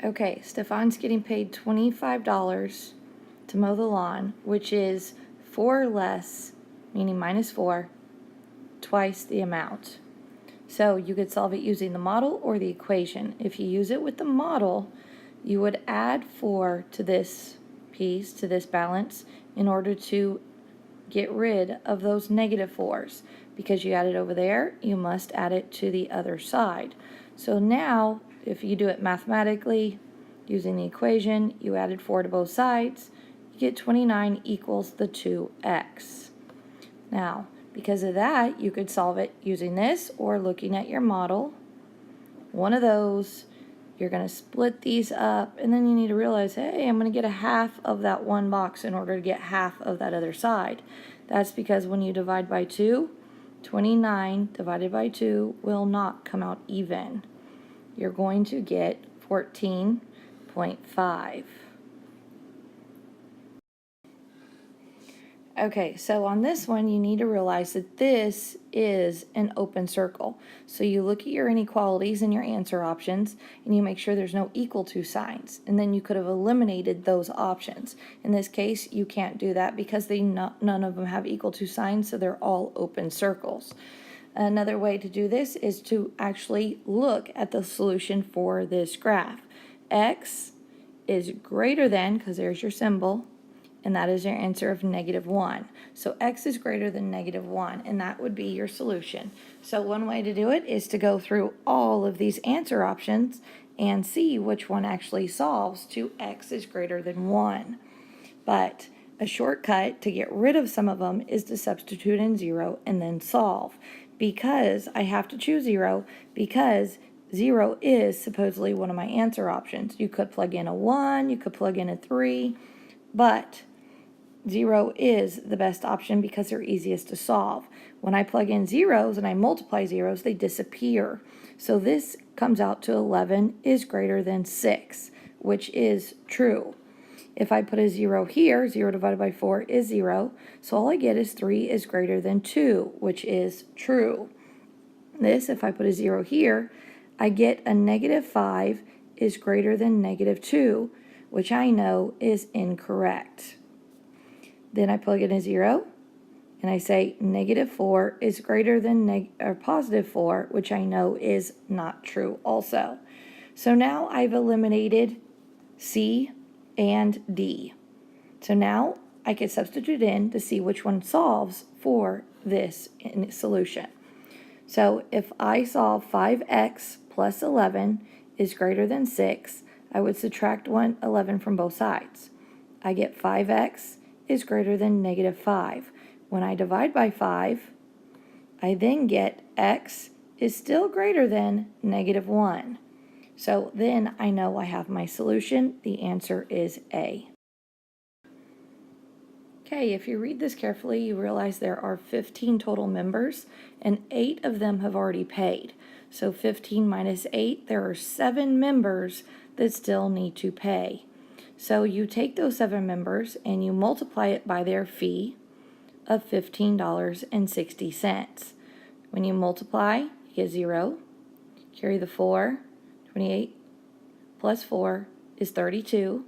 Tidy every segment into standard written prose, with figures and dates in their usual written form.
Okay, Stefan's getting paid $25 to mow the lawn, which is 4 less, meaning minus 4, twice the amount. So you could solve it using the model or the equation. If you use it with the model, you would add 4 to this piece, to this balance, in order to get rid of those negative 4s. Because you add it over there, you must add it to the other side. So now, if you do it mathematically, using the equation, you added 4 to both sides, you get 29 equals the 2x. Now, because of that, you could solve it using this or looking at your model. One of those, you're going to split these up, and then you need to realize, hey, I'm going to get a half of that one box in order to get half of that other side. That's because when you divide by 2, 29 divided by 2 will not come out even. You're going to get 14.5. Okay, so on this one, you need to realize that this is an open circle. So you look at your inequalities and your answer options, and you make sure there's no equal to signs. And then you could have eliminated those options. In this case, you can't do that because none of them have equal to signs, so they're all open circles. Another way to do this is to actually look at the solution for this graph. X is greater than, because there's your symbol, and that is your answer of -1. So x is greater than -1, and that would be your solution. So one way to do it is to go through all of these answer options and see which one actually solves to x is greater than 1. But a shortcut to get rid of some of them is to substitute in 0 and then solve. Because I have to choose 0, because 0 is supposedly one of my answer options. You could plug in a 1, you could plug in a 3, but 0 is the best option because they're easiest to solve. When I plug in zeros and I multiply zeros, they disappear. So this comes out to 11 is greater than 6, which is true. If I put a 0 here, 0 divided by 4 is 0. So all I get is 3 is greater than 2, which is true. This, if I put a 0 here, I get a -5 is greater than -2, which I know is incorrect. Then I plug in a 0, and I say -4 is greater than +4, which I know is not true also. So now I've eliminated C and D. So now I can substitute in to see which one solves for this solution. So if I solve 5x plus 11 is greater than 6, I would subtract 11 from both sides. I get 5x is greater than -5. When I divide by 5, I then get x is still greater than -1. So then I know I have my solution. The answer is A. Okay, if you read this carefully, you realize there are 15 total members, and 8 of them have already paid. So 15 minus 8, there are 7 members that still need to pay. So you take those 7 members and you multiply it by their fee of $15.60. When you multiply, you get 0, carry the 4, 28 plus 4 is 32,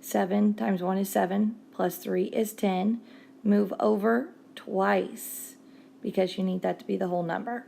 7 times 1 is 7, plus 3 is 10, move over twice because you need that to be the whole number.